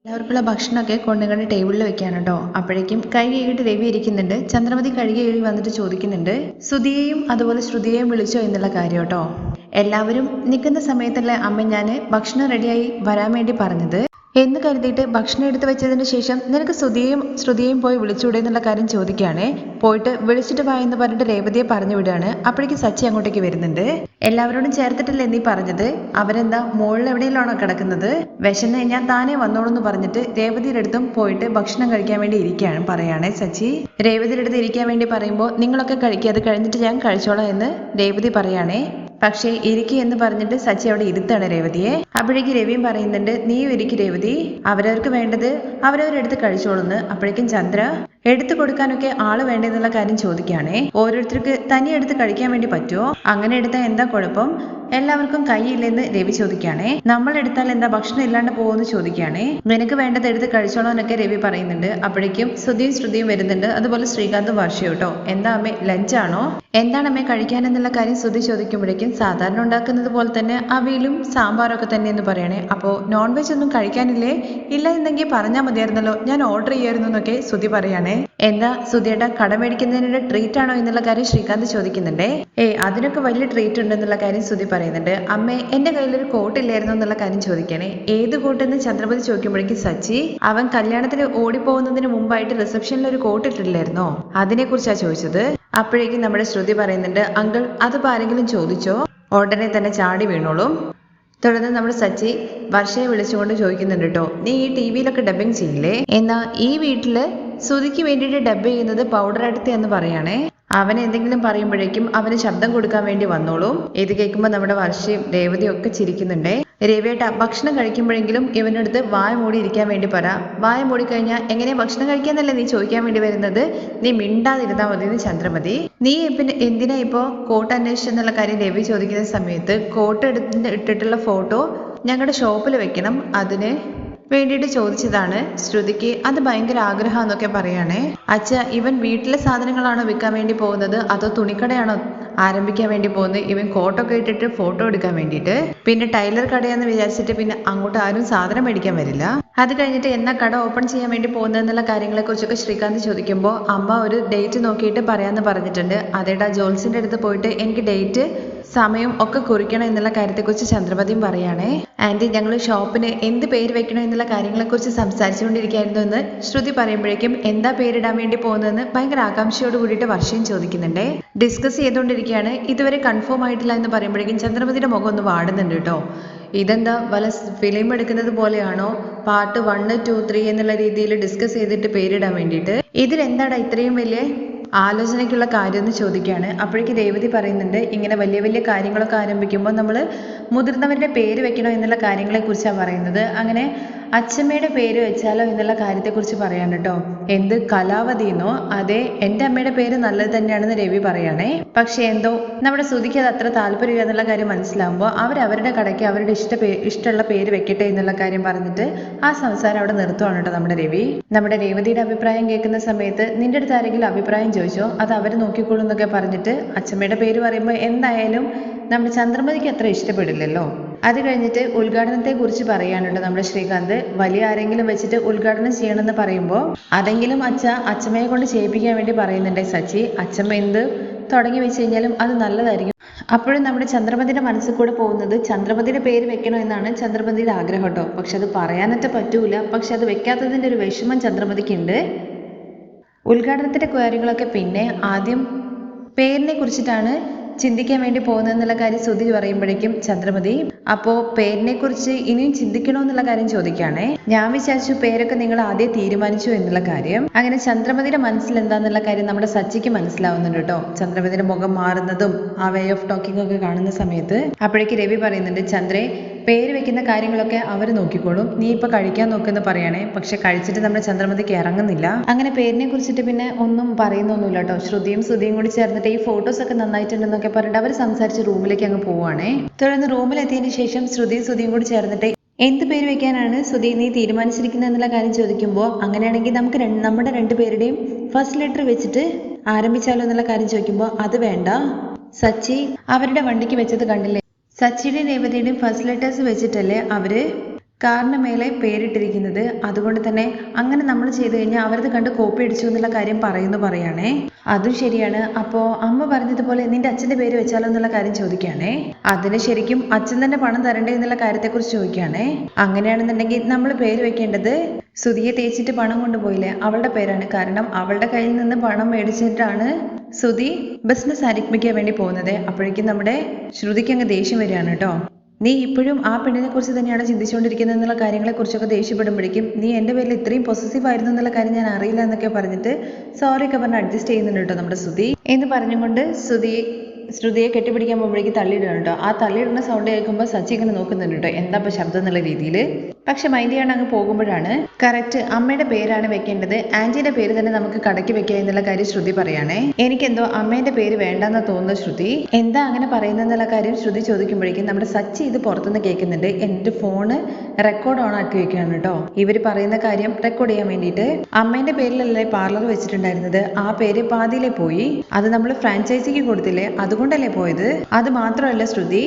എല്ലാവർക്കുള്ള ഭക്ഷണമൊക്കെ കൊണ്ടുങ്ങണ്ട് ടേബിളിൽ വെക്കാണ് കേട്ടോ. അപ്പോഴേക്കും കൈ കഴുകിയിട്ട് രവി ഇരിക്കുന്നുണ്ട്. ചന്ദ്രമതി കഴുകി കഴുകി വന്നിട്ട് ചോദിക്കുന്നുണ്ട്, സുധിയെയും അതുപോലെ ശ്രുതിയെയും വിളിച്ചോ എന്നുള്ള കാര്യം കേട്ടോ. എല്ലാവരും നിൽക്കുന്ന സമയത്തല്ലേ അമ്മ ഞാൻ ഭക്ഷണം റെഡിയായി വരാൻ വേണ്ടി പറഞ്ഞത് എന്ന് കരുതിയിട്ട് ഭക്ഷണം എടുത്ത് വെച്ചതിന് ശേഷം നിനക്ക് ശ്രുതിയെയും പോയി വിളിച്ചുകൂടെ എന്നുള്ള കാര്യം ചോദിക്കുകയാണേ. പോയിട്ട് വിളിച്ചിട്ട് വാ എന്ന് പറഞ്ഞിട്ട് രേവതിയെ പറഞ്ഞു വിടുകയാണ്. അപ്പോഴേക്ക് സച്ചി അങ്ങോട്ടേക്ക് വരുന്നുണ്ട്. എല്ലാവരോടും ചേർത്തിട്ടല്ലേ നീ പറഞ്ഞത്? അവരെന്താ മുകളിൽ എവിടെയെല്ലാണോ കിടക്കുന്നത്? വിശന്ന് ഞാൻ താനേ വന്നോളൂ എന്ന് പറഞ്ഞിട്ട് രേവതിയുടെ അടുത്തും പോയിട്ട് ഭക്ഷണം കഴിക്കാൻ വേണ്ടി ഇരിക്കുകയാണ് പറയുകയാണേ സച്ചി. രേവതിയുടെ അടുത്ത് ഇരിക്കാൻ വേണ്ടി പറയുമ്പോൾ നിങ്ങളൊക്കെ കഴിക്കുക, അത് കഴിഞ്ഞിട്ട് ഞാൻ കഴിച്ചോളാം എന്ന് രേവതി പറയുകയാണേ. പക്ഷേ ഇരിക്കി എന്ന് പറഞ്ഞിട്ട് സച്ചി അവിടെ ഇരുത്താണ് രേവതിയെ. അപ്പോഴേക്ക് രവിയും പറയുന്നുണ്ട്, നീയും ഇരിക്കി രേവതി, അവരവർക്ക് വേണ്ടത് അവരവരെടുത്ത് കഴിച്ചോളുന്ന്. അപ്പോഴേക്കും ചന്ദ്ര എടുത്തു കൊടുക്കാനൊക്കെ ആള് വേണ്ടെന്നുള്ള കാര്യം ചോദിക്കുകയാണേ. ഓരോരുത്തർക്ക് തനി എടുത്ത് കഴിക്കാൻ വേണ്ടി പറ്റുമോ? അങ്ങനെ എടുത്താൽ എന്താ കുഴപ്പം? എല്ലാവർക്കും കൈയില്ലെന്ന് രവി ചോദിക്കുകയാണേ. നമ്മൾ എടുത്താൽ എന്താ ഭക്ഷണം ഇല്ലാണ്ട് പോകുമെന്ന് ചോദിക്കുകയാണേ. നിനക്ക് വേണ്ടത് എടുത്ത് കഴിച്ചോളൂ എന്നൊക്കെ രവി പറയുന്നുണ്ട്. അപ്പോഴേക്കും ശ്രുതിയും വരുന്നുണ്ട്, അതുപോലെ ശ്രീകാന്തും വർഷയും കേട്ടോ. എന്താ അമ്മേ, ലഞ്ചാണോ? എന്താണ് അമ്മേ കഴിക്കാനെന്നുള്ള കാര്യം ശ്രുതി ചോദിക്കുമ്പോഴേക്കും സാധാരണ ഉണ്ടാക്കുന്നത് പോലെ തന്നെ അവിയലും സാമ്പാറൊക്കെ തന്നെ എന്ന് പറയണേ. അപ്പോൾ നോൺ വെജ് ഒന്നും കഴിക്കാനില്ലേ? ഇല്ല എന്നെങ്കിൽ പറഞ്ഞാൽ മതിയായിരുന്നല്ലോ, ഞാൻ ഓർഡർ ചെയ്യായിരുന്നു എന്നൊക്കെ ശ്രുതി പറയാണ്. എന്താ ശ്രുതിയേട്ടാ, കട മേടിക്കുന്നതിനുള്ള ട്രീറ്റ് ആണോ എന്നുള്ള കാര്യം ശ്രീകാന്ത് ചോദിക്കുന്നുണ്ടേ. അതിനൊക്കെ വലിയ ട്രീറ്റ് ഉണ്ടെന്നുള്ള കാര്യം ശ്രുതി പറയുന്നുണ്ട്. അമ്മേ, എന്റെ കയ്യിലൊരു കോട്ടില്ലായിരുന്നു എന്നുള്ള കാര്യം ചോദിക്കണേ. ഏത് കോട്ടെന്ന് ചന്ദ്രപതി ചോദിക്കുമ്പോഴേക്കും സച്ചി, അവൻ കല്യാണത്തിന് ഓടിപ്പോകുന്നതിന് മുമ്പായിട്ട് റിസപ്ഷനിൽ ഒരു കോട്ട് ഇട്ടിട്ടില്ലായിരുന്നോ, അതിനെ കുറിച്ചാ ചോദിച്ചത്. അപ്പോഴേക്കും നമ്മുടെ ശ്രുതി പറയുന്നുണ്ട്, അങ്കിൾ അതിപ്പോ ആരെങ്കിലും ചോദിച്ചോ? ഉടനെ തന്നെ ചാടി വീണോളും. തുടർന്ന് നമ്മുടെ സച്ചി വർഷയെ വിളിച്ചുകൊണ്ട് ചോദിക്കുന്നുണ്ട് കേട്ടോ, നീ ഈ ടിവിയിലൊക്കെ ഡബിങ് ചെയ്യില്ലേ? എന്നാ ഈ വീട്ടില് ശ്രുതിക്ക് വേണ്ടിയിട്ട് ഡബ് ചെയ്യുന്നത് പൗഡർ അടുത്ത് എന്ന് പറയണേ. അവൻ എന്തെങ്കിലും പറയുമ്പോഴേക്കും അവന് ശബ്ദം കൊടുക്കാൻ വേണ്ടി വന്നോളും. ഇത് കേൾക്കുമ്പോൾ നമ്മുടെ വർഷയും രേവതിയും ഒക്കെ ചിരിക്കുന്നുണ്ടേ. രവിയേട്ട, ഭക്ഷണം കഴിക്കുമ്പോഴെങ്കിലും ഇവനടുത്ത് വായ മൂടി ഇരിക്കാൻ വേണ്ടി പറ. വായ മൂടി കഴിഞ്ഞാൽ എങ്ങനെ ഭക്ഷണം കഴിക്കാന്നല്ലേ നീ ചോദിക്കാൻ വേണ്ടി വരുന്നത്? നീ മിണ്ടാതിരുന്നാൽ മതി എന്ന് ചന്ദ്രമതി. നീ പിന്നെ എന്തിനാ ഇപ്പോ കോട്ട് അന്വേഷിച്ചെന്നുള്ള കാര്യം രവി ചോദിക്കുന്ന സമയത്ത്, കോട്ട് ഇട്ടിട്ടുള്ള ഫോട്ടോ ഞങ്ങളുടെ ഷോപ്പിൽ വെക്കണം, അതിന് വേണ്ടിയിട്ട് ചോദിച്ചതാണ് ശ്രുതിക്ക്. അത് ഭയങ്കര ആഗ്രഹം എന്നൊക്കെ പറയാണേ. അച്ഛ, ഇവൻ വീട്ടിലെ സാധനങ്ങളാണോ വിൽക്കാൻ വേണ്ടി പോകുന്നത് അതോ തുണിക്കടയാണോ ആരംഭിക്കാൻ വേണ്ടി പോകുന്നത്? ഇവൻ കോട്ടൊക്കെ ഇട്ടിട്ട് ഫോട്ടോ എടുക്കാൻ വേണ്ടിയിട്ട്. പിന്നെ ടൈലർ കടയാന്ന് വിചാരിച്ചിട്ട് പിന്നെ അങ്ങോട്ട് ആരും സാധനം മേടിക്കാൻ വരില്ല. അത് കഴിഞ്ഞിട്ട് എന്നാ കട ഓപ്പൺ ചെയ്യാൻ വേണ്ടി പോകുന്നതെന്നുള്ള കാര്യങ്ങളെ കുറിച്ചൊക്കെ ശ്രീകാന്ത് ചോദിക്കുമ്പോൾ അമ്മ ഒരു ഡേറ്റ് നോക്കിയിട്ട് പറയാന്ന് പറഞ്ഞിട്ടുണ്ട്. അതേടാ, ജോൽസിന്റെ അടുത്ത് പോയിട്ട് എനിക്ക് ഡേറ്റ് സമയം ഒക്കെ കുറിക്കണം എന്നുള്ള കാര്യത്തെക്കുറിച്ച് ചന്ദ്രപതിയും പറയാണേ. ആന്റി, ഞങ്ങൾ ഷോപ്പിന് എന്ത് പേര് വെക്കണം എന്നുള്ള കാര്യങ്ങളെക്കുറിച്ച് സംസാരിച്ചുകൊണ്ടിരിക്കുകയായിരുന്നു എന്ന് ശ്രുതി പറയുമ്പോഴേക്കും എന്താ പേരിടാൻ വേണ്ടി പോകുന്നതെന്ന് ഭയങ്കര ആകാംക്ഷയോട് കൂടിയിട്ട് വർഷയും ചോദിക്കുന്നുണ്ടേ. ഡിസ്കസ് ചെയ്തുകൊണ്ടിരിക്കുകയാണ്, ഇതുവരെ കൺഫേം ആയിട്ടില്ല എന്ന് പറയുമ്പോഴേക്കും ചന്ദ്രപതിയുടെ മുഖം ഒന്ന് വാടുന്നുണ്ട് കേട്ടോ. ഇതെന്താ വല്ല ഫിലിം എടുക്കുന്നത് പോലെയാണോ? പാർട്ട് 1, 2, 3 എന്നുള്ള രീതിയിൽ ഡിസ്കസ് ചെയ്തിട്ട് പേരിടാൻ വേണ്ടിയിട്ട്. ഇതിലെന്താടാ ഇത്രയും വലിയ ആലോചനയ്ക്കുള്ള കാര്യം എന്ന് ചോദിക്കുകയാണ്. അപ്പോഴേക്ക് രേവതി പറയുന്നുണ്ട്, ഇങ്ങനെ വലിയ വലിയ കാര്യങ്ങളൊക്കെ ആരംഭിക്കുമ്പോൾ നമ്മൾ മുതിർന്നവരുടെ പേര് വെക്കണോ എന്നുള്ള കാര്യങ്ങളെ കുറിച്ചാണ് പറയുന്നത്. അങ്ങനെ അച്ഛമ്മയുടെ പേര് വെച്ചാലോ എന്നുള്ള കാര്യത്തെക്കുറിച്ച് പറയാൻ കേട്ടോ. എന്ത് കലാവതി എന്നോ? അതെ, എൻ്റെ അമ്മയുടെ പേര് നല്ലത് തന്നെയാണെന്ന് രവി പറയാണേ. പക്ഷെ എന്തോ നമ്മുടെ ശ്രുതിക്ക് അത് അത്ര താല്പര്യമില്ല എന്നുള്ള കാര്യം മനസ്സിലാവുമ്പോൾ അവരവരുടെ കടയ്ക്ക് അവരുടെ ഇഷ്ടമുള്ള പേര് വെക്കട്ടെ എന്നുള്ള കാര്യം പറഞ്ഞിട്ട് ആ സംസാരം അവിടെ നിർത്തുവാണ് കേട്ടോ നമ്മുടെ രവി. നമ്മുടെ രേവതിയുടെ അഭിപ്രായം കേൾക്കുന്ന സമയത്ത്, നിന്റെ അടുത്ത് ആരെങ്കിലും അഭിപ്രായം ചോദിച്ചോ, അത് അവർ നോക്കിക്കോളൂ എന്നൊക്കെ പറഞ്ഞിട്ട് അച്ഛമ്മയുടെ പേര് പറയുമ്പോൾ എന്തായാലും നമ്മുടെ ചന്ദ്രമതിക്ക് അത്ര ഇഷ്ടപ്പെടില്ലല്ലോ. അത് കഴിഞ്ഞിട്ട് ഉദ്ഘാടനത്തെ കുറിച്ച് പറയാനുണ്ട് നമ്മുടെ ശ്രീകാന്ത്. വലിയ ആരെങ്കിലും വെച്ചിട്ട് ഉദ്ഘാടനം ചെയ്യണമെന്ന് പറയുമ്പോൾ അതെങ്കിലും അച്ഛമ്മയെ കൊണ്ട് ചെയ്യിപ്പിക്കാൻ വേണ്ടി പറയുന്നുണ്ട് സച്ചി. അച്ഛമ്മ എന്ത് തുടങ്ങി വെച്ച് കഴിഞ്ഞാലും അത് നല്ലതായിരിക്കും. അപ്പോഴും നമ്മുടെ ചന്ദ്രമതിയുടെ മനസ്സിൽ കൂടെ പോകുന്നത് ചന്ദ്രമതിയുടെ പേര് വെക്കണോ എന്നാണ് ചന്ദ്രമതിയുടെ ആഗ്രഹം കേട്ടോ. പക്ഷെ അത് പറയാനായിട്ട് പറ്റൂല. പക്ഷെ അത് വെക്കാത്തതിൻ്റെ ഒരു വിഷമം ചന്ദ്രമതിക്കുണ്ട്. ഉദ്ഘാടനത്തിന്റെ കാര്യങ്ങളൊക്കെ പിന്നെ ആദ്യം പേരിനെ കുറിച്ചിട്ടാണ് ചിന്തിക്കാൻ വേണ്ടി പോകുന്നതെന്നുള്ള കാര്യം ശ്രുതി പറയുമ്പോഴേക്കും ചന്ദ്രമതി, അപ്പോൾ പേരിനെ കുറിച്ച് ഇനിയും ചിന്തിക്കണോ എന്നുള്ള കാര്യം ചോദിക്കുകയാണേ. ഞാൻ വിചാരിച്ചു പേരൊക്കെ നിങ്ങൾ ആദ്യം തീരുമാനിച്ചു എന്നുള്ള കാര്യം. അങ്ങനെ ചന്ദ്രമതിയുടെ മനസ്സിൽ എന്താന്നുള്ള കാര്യം നമ്മുടെ സച്ചിക്ക് മനസ്സിലാവുന്നുണ്ട് കേട്ടോ. ചന്ദ്രമതിയുടെ മുഖം മാറുന്നതും ആ വേ ഓഫ് ടോക്കിംഗ് ഒക്കെ കാണുന്ന സമയത്ത് അപ്പോഴേക്ക് രവി പറയുന്നുണ്ട്, ചന്ദ്രേ, പേര് വെക്കുന്ന കാര്യങ്ങളൊക്കെ അവർ നോക്കിക്കോളും, നീ ഇപ്പൊ കഴിക്കാൻ നോക്കുമെന്ന് പറയണേ. പക്ഷെ കഴിച്ചിട്ട് നമ്മുടെ ചന്ദ്രമതിക്ക് ഇറങ്ങുന്നില്ല. അങ്ങനെ പേരിനെ കുറിച്ചിട്ട് പിന്നെ ഒന്നും പറയുന്നൊന്നുമില്ല കേട്ടോ. ശ്രുതിയും കൂടി ചേർന്നിട്ട് ഈ ഫോട്ടോസ് ഒക്കെ നന്നായിട്ടുണ്ടെന്നൊക്കെ പറഞ്ഞിട്ട് അവർ സംസാരിച്ച് റൂമിലേക്ക് അങ്ങ് പോവാണേ. തുടർന്ന് റൂമിലെത്തിയതിനു ശേഷം ശ്രുതിയും കൂടി ചേർന്നിട്ട് എന്ത് പേര് വെക്കാനാണ് ശ്രുതി നീ തീരുമാനിച്ചിരിക്കുന്നത് എന്നുള്ള കാര്യം ചോദിക്കുമ്പോൾ, അങ്ങനെയാണെങ്കിൽ നമുക്ക് നമ്മുടെ രണ്ടുപേരുടെയും ഫസ്റ്റ് ലെറ്റർ വെച്ചിട്ട് ആരംഭിച്ചാലോ എന്നുള്ള കാര്യം ചോദിക്കുമ്പോൾ, അത് വേണ്ട സച്ചി, അവരുടെ വണ്ടിക്ക് വെച്ചത് കണ്ടില്ലേ, സച്ചിയുടെയും രേവതിയുടെയും ഫസ്റ്റ് ലെറ്റേഴ്സ് വെച്ചിട്ടല്ലേ അവര് കാറിന് മേലെ പേരിട്ടിരിക്കുന്നത്. അതുകൊണ്ട് തന്നെ അങ്ങനെ നമ്മൾ ചെയ്തു കഴിഞ്ഞാൽ അവരത് കണ്ട് കോപ്പി അടിച്ചു എന്നുള്ള കാര്യം പറയാണേ. അതും ശരിയാണ്. അപ്പോൾ അമ്മ പറഞ്ഞതുപോലെ നിന്റെ അച്ഛൻ്റെ പേര് വെച്ചാലോ എന്നുള്ള കാര്യം ചോദിക്കുകയാണേ. അതിന് ശരിക്കും അച്ഛൻ തന്നെ പണം തരണ്ടേ എന്നുള്ള കാര്യത്തെക്കുറിച്ച് ചോദിക്കുകയാണേ. അങ്ങനെയാണെന്നുണ്ടെങ്കിൽ നമ്മൾ പേര് വെക്കേണ്ടത് സുധിയെ തേച്ചിട്ട് പണം കൊണ്ടുപോയില്ലേ അവളുടെ പേരാണ്. കാരണം അവളുടെ കയ്യിൽ നിന്ന് പണം മേടിച്ചിട്ടാണ് സുധി ബിസിനസ് ആരംഭിക്കാൻ വേണ്ടി പോകുന്നത്. അപ്പോഴേക്കും നമ്മുടെ ശ്രുതിക്ക് അങ്ങ് ദേഷ്യം വരികയാണ് കേട്ടോ. നീ ഇപ്പോഴും ആ പെണ്ണിനെ കുറിച്ച് തന്നെയാണ് ചിന്തിച്ചുകൊണ്ടിരിക്കുന്നത് എന്നുള്ള കാര്യങ്ങളെക്കുറിച്ചൊക്കെ ദേഷ്യപ്പെടുമ്പോഴേക്കും നീ എൻ്റെ പേരിൽ ഇത്രയും പൊസസീവ് ആയിരുന്നു എന്നുള്ള കാര്യം ഞാൻ അറിയില്ല എന്നൊക്കെ പറഞ്ഞിട്ട് സോറി ഒക്കെ പറഞ്ഞ് അഡ്ജസ്റ്റ് ചെയ്യുന്നുണ്ട് കേട്ടോ നമ്മുടെ ശ്രുതി. എന്ന് പറഞ്ഞുകൊണ്ട് ശ്രുതിയെ കെട്ടിപ്പിടിക്കാൻ പോകുമ്പോഴേക്ക് തള്ളിയിടുകയാണ് കേട്ടോ. ആ തള്ളിയിടുന്ന സൗണ്ട് കേൾക്കുമ്പോൾ സച്ചി ഇങ്ങനെ നോക്കുന്നുണ്ട് കേട്ടോ, എന്താ ഇപ്പോൾ ശബ്ദം എന്നുള്ള രീതിയിൽ. പക്ഷെ മൈൻഡ് ചെയ്യാൻ അങ്ങ് പോകുമ്പോഴാണ് കറക്റ്റ് അമ്മയുടെ പേരാണ് വെക്കേണ്ടത്, ആൻറ്റിയുടെ പേര് തന്നെ നമുക്ക് കടക്കി വെക്കുക എന്നുള്ള കാര്യം ശ്രുതി പറയുകയാണേ. എനിക്കെന്തോ അമ്മേൻ്റെ പേര് വേണ്ടെന്ന് തോന്നുന്നു ശ്രുതി. എന്താ അങ്ങനെ പറയുന്നതെന്നുള്ള കാര്യം ശ്രുതി ചോദിക്കുമ്പോഴേക്കും നമ്മുടെ സച്ചി ഇത് പുറത്തുനിന്ന് കേൾക്കുന്നുണ്ട്. എൻ്റെ ഫോണ് റെക്കോർഡ് ഓൺ ആക്കി വെക്കുകയാണ് കേട്ടോ. ഇവർ പറയുന്ന കാര്യം റെക്കോർഡ് ചെയ്യാൻ വേണ്ടിയിട്ട്. അമ്മേൻ്റെ പേരിലല്ലേ പാർലർ വെച്ചിട്ടുണ്ടായിരുന്നത്, ആ പേര് പാതിയിലേ പോയി. അത് നമ്മൾ ഫ്രാഞ്ചൈസിക്ക് കൊടുത്തില്ലേ, അതുകൊണ്ടല്ലേ പോയത്. അത് മാത്രമല്ല ശ്രുതി,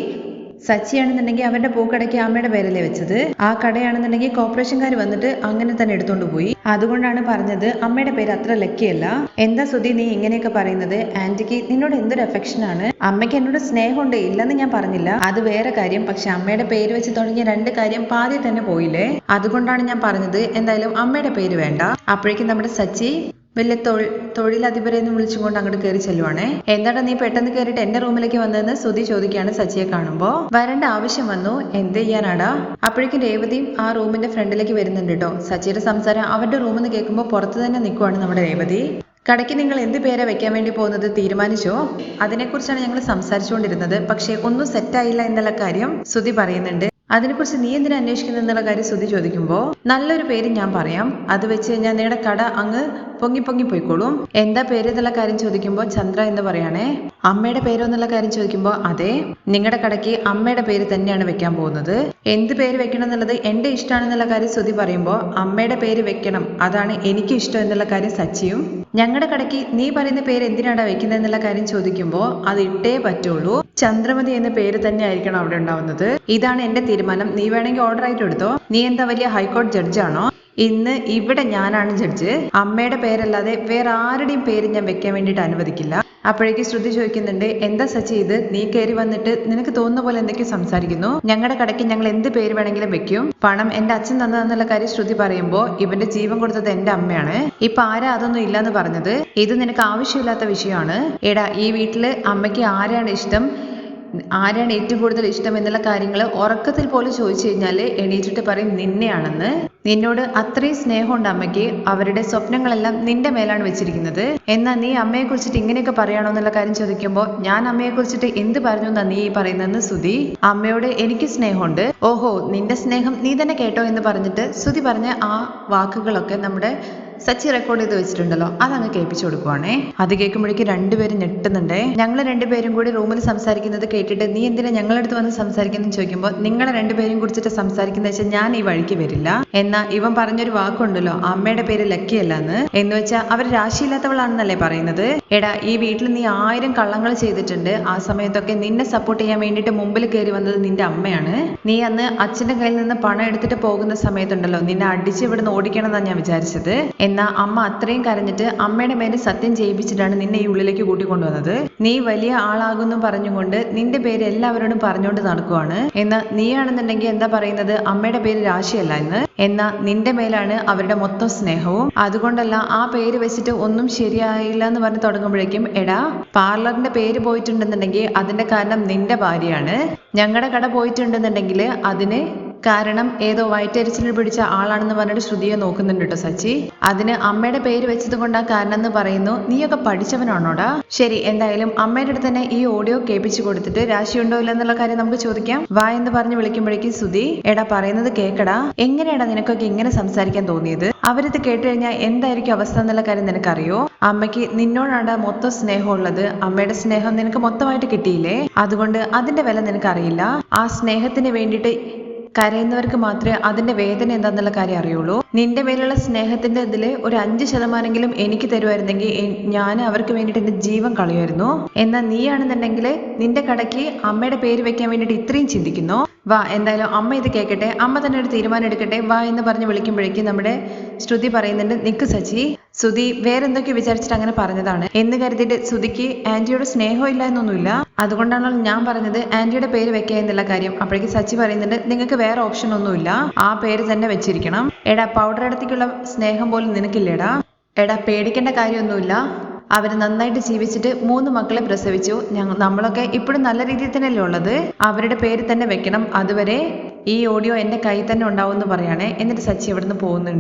സച്ചിയാണെന്നുണ്ടെങ്കിൽ അവരുടെ പൂക്കടയ്ക്ക് അമ്മയുടെ പേരല്ലേ വെച്ചത്. ആ കടയാണെന്നുണ്ടെങ്കിൽ കോർപ്പറേഷൻകാർ വന്നിട്ട് അങ്ങനെ തന്നെ എടുത്തോണ്ട് പോയി. അതുകൊണ്ടാണ് പറഞ്ഞത് അമ്മയുടെ പേര് അത്ര ലക്കിയല്ല. എന്താ ശ്രുതി നീ ഇങ്ങനെയൊക്കെ പറയുന്നത്? ആന്റിക്ക് നിന്നോട് എന്തൊരു അഫെക്ഷൻ ആണ്. അമ്മയ്ക്ക് എന്നോട് സ്നേഹമുണ്ട്, ഇല്ലെന്ന് ഞാൻ പറഞ്ഞില്ല, അത് വേറെ കാര്യം. പക്ഷെ അമ്മയുടെ പേര് വെച്ച് തുടങ്ങിയ രണ്ട് കാര്യം പാതി തന്നെ പോയില്ലേ. അതുകൊണ്ടാണ് ഞാൻ പറഞ്ഞത് എന്തായാലും അമ്മയുടെ പേര് വേണ്ട. അപ്പോഴേക്കും നമ്മുടെ സച്ചി വലിയ തൊഴിലധിപരെ എന്ന് വിളിച്ചുകൊണ്ട് അങ്ങോട്ട് കയറി ചെല്ലുവാണേ. എന്താണ് നീ പെട്ടെന്ന് കയറിയിട്ട് എന്റെ റൂമിലേക്ക് വന്നതെന്ന് ശ്രുതി ചോദിക്കുകയാണ് സച്ചിയെ കാണുമ്പോൾ. വരേണ്ട ആവശ്യം വന്നു, എന്ത് ചെയ്യാനാടാ. അപ്പോഴേക്കും രേവതിയും ആ റൂമിന്റെ ഫ്രണ്ടിലേക്ക് വരുന്നുണ്ട് കേട്ടോ. സച്ചിയുടെ സംസാരം അവരുടെ റൂമിൽ നിന്ന് കേൾക്കുമ്പോൾ പുറത്ത് തന്നെ നിൽക്കുവാണ് നമ്മുടെ രേവതി. കടയ്ക്ക് നിങ്ങൾ എന്ത് പേരെ വെക്കാൻ വേണ്ടി പോകുന്നത് തീരുമാനിച്ചോ? അതിനെക്കുറിച്ചാണ് ഞങ്ങൾ സംസാരിച്ചുകൊണ്ടിരുന്നത്, പക്ഷേ ഒന്നും സെറ്റായില്ല എന്നുള്ള കാര്യം ശ്രുതി പറയുന്നുണ്ട്. അതിനെക്കുറിച്ച് നീ എന്തിനാ അന്വേഷിക്കുന്നത് എന്നുള്ള കാര്യം ശ്രുതി ചോദിക്കുമ്പോൾ നല്ലൊരു പേര് ഞാൻ പറയാം, അത് വെച്ച് കഴിഞ്ഞാൽ നിങ്ങളുടെ കട അങ്ങ് പൊങ്ങി പോയിക്കോളും. എന്താ പേര് എന്നുള്ള കാര്യം ചോദിക്കുമ്പോൾ ചന്ദ്ര എന്ന് പറയാണേ. അമ്മയുടെ പേരോ എന്നുള്ള കാര്യം ചോദിക്കുമ്പോൾ അതെ, നിങ്ങളുടെ കടയ്ക്ക് അമ്മയുടെ പേര് തന്നെയാണ് വെക്കാൻ പോകുന്നത്. എന്ത് പേര് വെക്കണം എന്നുള്ളത് എന്റെ ഇഷ്ടമാണെന്നുള്ള കാര്യം ശ്രുതി പറയുമ്പോൾ അമ്മയുടെ പേര് വെക്കണം, അതാണ് എനിക്ക് ഇഷ്ടം എന്നുള്ള കാര്യം സച്ചിയും. ഞങ്ങളുടെ കടയ്ക്ക് നീ പറയുന്ന പേര് എന്തിനാണ് വെക്കുന്നത് എന്നുള്ള കാര്യം ചോദിക്കുമ്പോൾ അത് ഇട്ടേ പറ്റുള്ളൂ, ചന്ദ്രമതി എന്ന പേര് തന്നെ ആയിരിക്കണം അവിടെ ഉണ്ടാവുന്നത്. ഇതാണ് എന്റെ തീരുമാനം, നീ വേണമെങ്കിൽ ഓർഡർ ആയിട്ട് എടുത്തോ. നീ എന്താ വലിയ ഹൈക്കോടതി ജഡ്ജാണോ? ഇന്ന് ഇവിടെ ഞാനാണ് ജഡ്ജ്. അമ്മയുടെ പേരല്ലാതെ വേറെ ആരുടെയും പേര് ഞാൻ വെക്കാൻ വേണ്ടിയിട്ട് അനുവദിക്കില്ല. അപ്പോഴേക്ക് ശ്രുതി ചോദിക്കുന്നുണ്ട്, എന്താ സച്ചി ഇത്, നീ കയറി വന്നിട്ട് നിനക്ക് തോന്നുന്ന പോലെ എന്തൊക്കെയോ സംസാരിക്കുന്നു. ഞങ്ങളുടെ കടയ്ക്ക് ഞങ്ങൾ എന്ത് പേര് വേണമെങ്കിലും വെക്കും, പണം എന്റെ അച്ഛൻ തന്നതെന്നുള്ള കാര്യം ശ്രുതി പറയുമ്പോൾ ഇവന്റെ ജീവൻ കൊടുത്തത് എന്റെ അമ്മയാണ്. ഇപ്പൊ ആരാ അതൊന്നും ഇല്ലാന്ന് പറഞ്ഞത്? ഇത് നിനക്ക് ആവശ്യമില്ലാത്ത വിഷയമാണ്. എടാ, ഈ വീട്ടില് അമ്മയ്ക്ക് ആരാണ് ഇഷ്ടം, ആരാണ് ഏറ്റവും കൂടുതൽ ഇഷ്ടം എന്നുള്ള കാര്യങ്ങൾ ഉറക്കത്തിൽ പോലും ചോദിച്ചു കഴിഞ്ഞാൽ എണീറ്റിട്ട് പറയും നിന്നെയാണെന്ന്. നിന്നോട് അത്രയും സ്നേഹമുണ്ട് അമ്മയ്ക്ക്, അവരുടെ സ്വപ്നങ്ങളെല്ലാം നിന്റെ മേലാണ് വെച്ചിരിക്കുന്നത്. എന്നാൽ നീ അമ്മയെ കുറിച്ചിട്ട് ഇങ്ങനെയൊക്കെ പറയാണോ എന്നുള്ള കാര്യം ചോദിക്കുമ്പോൾ ഞാൻ അമ്മയെ കുറിച്ചിട്ട് എന്ത് പറഞ്ഞു എന്നാ നീ പറയുന്നതെന്ന് ശ്രുതി. അമ്മയോട് എനിക്ക് സ്നേഹമുണ്ട്. ഓഹോ, നിന്റെ സ്നേഹം നീ തന്നെ കേട്ടോ എന്ന് പറഞ്ഞിട്ട് ശ്രുതി പറഞ്ഞ ആ വാക്കുകളൊക്കെ നമ്മുടെ സച്ചി റെക്കോർഡ് ചെയ്ത് വെച്ചിട്ടുണ്ടല്ലോ, അതങ്ങ് കേൾപ്പിച്ചു കൊടുക്കുവാണേ. അത് കേൾക്കുമ്പോഴേക്കും രണ്ടുപേരും ഞെട്ടുന്നുണ്ടേ. ഞങ്ങൾ രണ്ടുപേരും കൂടി റൂമിൽ സംസാരിക്കുന്നത് കേട്ടിട്ട് നീ എന്തിനാ ഞങ്ങളുടെ അടുത്ത് വന്ന് സംസാരിക്കുന്നു ചോദിക്കുമ്പോൾ നിങ്ങളെ രണ്ടുപേരും കുറിച്ചിട്ട് സംസാരിക്കുന്ന വെച്ചാൽ ഞാൻ ഈ വഴിക്ക് വരില്ല. എന്നാ ഇവൻ പറഞ്ഞൊരു വാക്കുണ്ടല്ലോ, അമ്മയുടെ പേര് ലക്കിയല്ലെന്ന്, എന്ന് വെച്ചാൽ അവർ രാശിയില്ലാത്തവളാണെന്നല്ലേ പറയുന്നത്. എടാ, ഈ വീട്ടിൽ നീ 1000 കള്ളങ്ങൾ ചെയ്തിട്ടുണ്ട്. ആ സമയത്തൊക്കെ നിന്നെ സപ്പോർട്ട് ചെയ്യാൻ വേണ്ടിയിട്ട് മുമ്പിൽ കയറി വന്നത് നിന്റെ അമ്മയാണ്. നീ അന്ന് അച്ഛന്റെ കയ്യിൽ നിന്ന് പണം എടുത്തിട്ട് പോകുന്ന സമയത്തുണ്ടല്ലോ, നിന്നെ അടിച്ച് ഇവിടുന്ന് ഓടിക്കണം എന്നാണ് ഞാൻ വിചാരിച്ചത്. എന്നാ അമ്മ അത്രയും കരഞ്ഞിട്ട് അമ്മയുടെ മേലെ സത്യം ചെയ്യിപ്പിച്ചിട്ടാണ് നിന്നെ ഈ ഉള്ളിലേക്ക് കൂട്ടിക്കൊണ്ടുവന്നത്. നീ വലിയ ആളാകുന്നു പറഞ്ഞുകൊണ്ട് നിന്റെ പേര് എല്ലാവരോടും പറഞ്ഞുകൊണ്ട് നടക്കുവാണ്. എന്നാ നീയാണെന്നുണ്ടെങ്കിൽ എന്താ പറയുന്നത്, അമ്മയുടെ പേര് രാശിയല്ല എന്ന്. എന്നാ നിന്റെ മേലാണ് അവരുടെ മൊത്തം സ്നേഹവും. അതുകൊണ്ടല്ല ആ പേര് വെച്ചിട്ട് ഒന്നും ശരിയായില്ല എന്ന് പറഞ്ഞ് തുടങ്ങുമ്പോഴേക്കും എടാ, പാർലറിന്റെ പേര് പോയിട്ടുണ്ടെന്നുണ്ടെങ്കിൽ അതിന്റെ കാരണം നിന്റെ ഭാര്യയാണ്. ഞങ്ങളുടെ കട പോയിട്ടുണ്ടെന്നുണ്ടെങ്കിൽ അതിന് കാരണം ഏതോ വയറ്റരിച്ചിൽ പിടിച്ച ആളാണെന്ന് പറഞ്ഞിട്ട് ശ്രുതിയെ നോക്കുന്നുണ്ട് കേട്ടോ സച്ചി. അതിന് അമ്മയുടെ പേര് വെച്ചത് കൊണ്ടാ കാരണം എന്ന് പറയുന്നു. നീയൊക്കെ പഠിച്ചവനാണോടാ? ശരി, എന്തായാലും അമ്മയുടെ അടുത്ത് തന്നെ ഈ ഓഡിയോ കേൾപ്പിച്ചു കൊടുത്തിട്ട് രാശിയുണ്ടോ ഇല്ല എന്നുള്ള കാര്യം നമുക്ക് ചോദിക്കാം, വാ എന്ന് പറഞ്ഞ് വിളിക്കുമ്പോഴേക്കും ശ്രുതി, എടാ പറയുന്നത് കേക്കടാ, എങ്ങനെയാടാ നിനക്കൊക്കെ ഇങ്ങനെ സംസാരിക്കാൻ തോന്നിയത്? അവരിത് കേട്ട് കഴിഞ്ഞാൽ എന്തായിരിക്കും അവസ്ഥ എന്നുള്ള കാര്യം നിനക്കറിയോ? അമ്മയ്ക്ക് നിന്നോടാണ് മൊത്തം സ്നേഹമുള്ളത്. അമ്മയുടെ സ്നേഹം നിനക്ക് മൊത്തമായിട്ട് കിട്ടിയില്ലേ, അതുകൊണ്ട് അതിന്റെ വില നിനക്കറിയില്ല. ആ സ്നേഹത്തിന് വേണ്ടിയിട്ട് കരയുന്നവർക്ക് മാത്രമേ അതിന്റെ വേദന എന്താന്നുള്ള കാര്യം അറിയുള്ളൂ. നിന്റെ മേലുള്ള സ്നേഹത്തിന്റെ ഇതിൽ ഒരു 5% എനിക്ക് തരുമായിരുന്നെങ്കിൽ ഞാൻ അവർക്ക് വേണ്ടിയിട്ട് എന്റെ ജീവൻ കളയുമായിരുന്നു. എന്നാൽ നീയാണെന്നുണ്ടെങ്കിൽ നിന്റെ കടയ്ക്ക് അമ്മയുടെ പേര് വെക്കാൻ വേണ്ടിയിട്ട് ഇത്രയും ചിന്തിക്കുന്നു. വാ, എന്തായാലും അമ്മ ഇത് കേൾക്കട്ടെ, അമ്മ തന്നെ ഒരു തീരുമാനം എടുക്കട്ടെ, വാ എന്ന് പറഞ്ഞ് വിളിക്കുമ്പോഴേക്കും നമ്മുടെ ശ്രുതി പറയുന്നുണ്ട്, നിക്ക് സച്ചി, ശ്രുതി വേറെന്തൊക്കെ വിചാരിച്ചിട്ട് അങ്ങനെ പറഞ്ഞതാണ് എന്ന് കരുതിയിട്ട് ശ്രുതിക്ക് ആന്റിയോട് സ്നേഹം ഇല്ല എന്നൊന്നുമില്ല. അതുകൊണ്ടാണല്ലോ ഞാൻ പറഞ്ഞത് ആന്റിയുടെ പേര് വെക്കുക എന്നുള്ള കാര്യം. അപ്പോഴേക്ക് സച്ചി പറയുന്നുണ്ട്, നിങ്ങൾക്ക് വേറെ ഓപ്ഷൻ ഒന്നുമില്ല, ആ പേര് തന്നെ വെച്ചിരിക്കണം. എടാ, പൗഡർ ഇടത്തേക്കുള്ള സ്നേഹം പോലും നിനക്കില്ലേടാ. എടാ, പേടിക്കേണ്ട കാര്യമൊന്നുമില്ല. അവർ നന്നായിട്ട് ജീവിച്ചിട്ട് 3 മക്കളെ പ്രസവിച്ചു. നമ്മളൊക്കെ ഇപ്പോഴും നല്ല രീതിയിൽ തന്നെയല്ലേ ഉള്ളത്. അവരുടെ പേര് തന്നെ വെക്കണം. അതുവരെ ഈ ഓഡിയോ എൻ്റെ കയ്യിൽ തന്നെ ഉണ്ടാവും എന്ന് പറയുകയാണെ. എന്നിട്ട് സച്ചി അവിടുന്ന് പോകുന്നുണ്ട്.